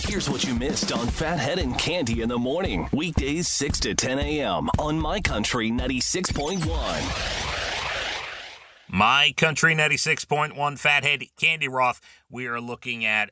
Here's what you missed on Phathead and Cande in the morning. Weekdays 6 to 10 a.m. on My Country 96.1. My Country 96.1, Phathead, Cande Roth. We are looking at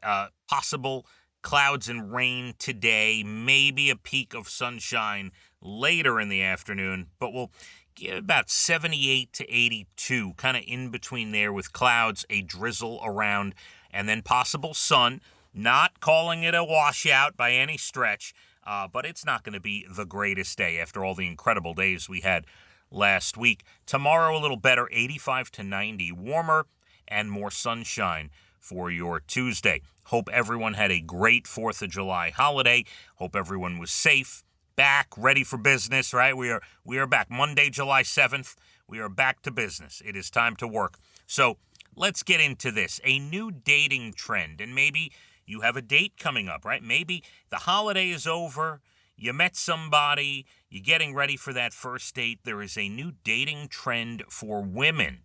possible clouds and rain today, maybe a peak of sunshine later in the afternoon, but we'll get about 78 to 82, kind of in between there with clouds, a drizzle around, and then possible sun. Not calling it a washout by any stretch, but it's not going to be the greatest day after all the incredible days we had last week. Tomorrow, a little better, 85 to 90, warmer and more sunshine for your Tuesday. Hope everyone had a great 4th of July holiday. Hope everyone was safe, back, ready for business, right? We are back. Monday, July 7th, we are back to business. It is time to work. So let's get into this. A new dating trend, and maybe you have a date coming up, right? Maybe the holiday is over, you met somebody, you're getting ready for that first date. There is a new dating trend for women,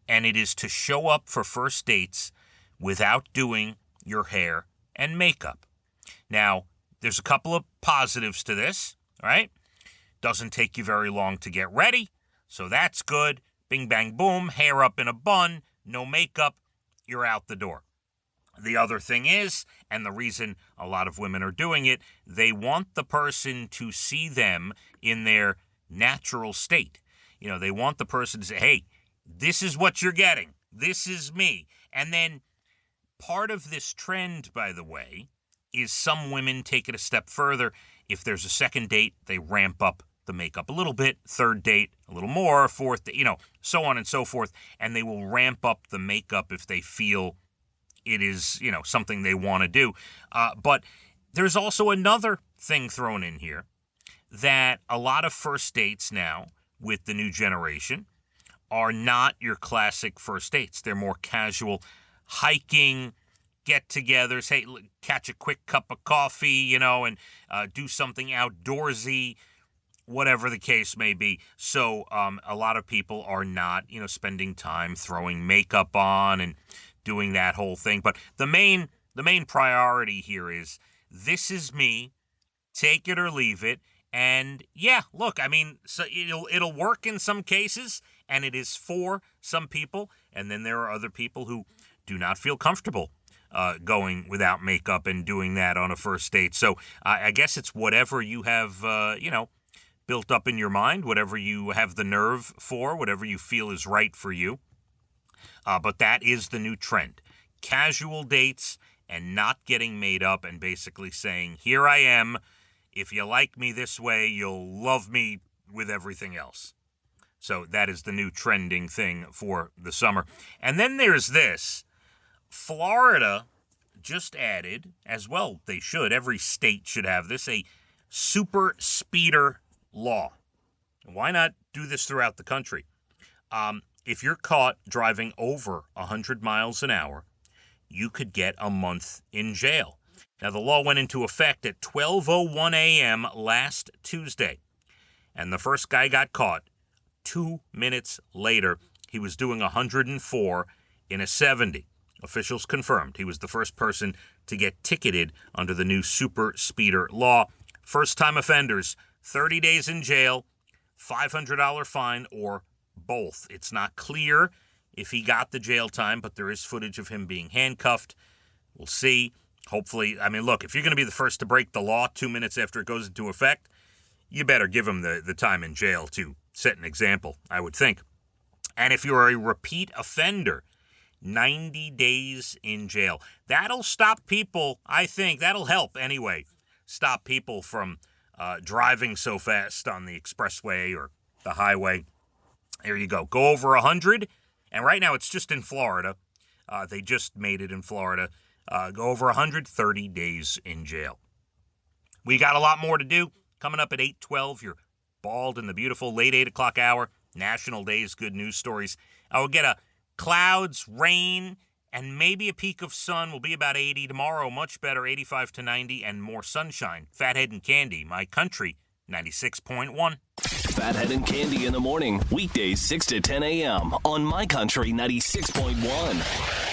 and it is to show up for first dates without doing your hair and makeup. Now, there's a couple of positives to this, right? Doesn't take you very long to get ready, so that's good. Bing, bang, boom, hair up in a bun, no makeup, you're out the door. The other thing is, and the reason a lot of women are doing it, they want the person to see them in their natural state. You know, they want the person to say, hey, this is what you're getting. This is me. And then part of this trend, by the way, is some women take it a step further. If there's a second date, they ramp up the makeup a little bit, third date, a little more, fourth, so on and so forth. And they will ramp up the makeup if they feel it is, something they want to do. But there's also another thing thrown in here that a lot of first dates now with the new generation are not your classic first dates. They're more casual, hiking, get-togethers, hey, catch a quick cup of coffee, and do something outdoorsy, whatever the case may be. So a lot of people are not, spending time throwing makeup on and doing that whole thing. But the main priority here is, this is me, take it or leave it. And yeah, look, so it'll work in some cases, and it is for some people. And then there are other people who do not feel comfortable going without makeup and doing that on a first date. So I guess it's whatever you have, built up in your mind, whatever you have the nerve for, whatever you feel is right for you. But that is the new trend. Casual dates and not getting made up and basically saying, here I am. If you like me this way, you'll love me with everything else. So that is the new trending thing for the summer. And then there's this. Florida just added, as well they should, every state should have this, a super speeder law. Why not do this throughout the country? If you're caught driving over 100 miles an hour, you could get a month in jail. Now, the law went into effect at 12:01 a.m. last Tuesday, and the first guy got caught. 2 minutes later, he was doing 104 in a 70. Officials confirmed he was the first person to get ticketed under the new super speeder law. First-time offenders, 30 days in jail, $500 fine, or both. It's not clear if he got the jail time, but there is footage of him being handcuffed. We'll see. Hopefully, look, if you're going to be the first to break the law 2 minutes after it goes into effect, you better give him the time in jail to set an example, I would think. And if you're a repeat offender, 90 days in jail. That'll stop people, I think, that'll help anyway, stop people from driving so fast on the expressway or the highway. There you go. Go over 100, and right now it's just in Florida. They just made it in Florida. Go over 130 days in jail. We got a lot more to do. Coming up at 8:12, you're bald in the beautiful late 8 o'clock hour. National Days, good news stories. We'll get a clouds, rain, and maybe a peak of sun. Will be about 80 tomorrow. Much better, 85 to 90, and more sunshine. Phathead and Cande, My Country 96.1. Phathead and Cande in the morning. Weekdays 6 to 10 a.m. on My Country 96.1.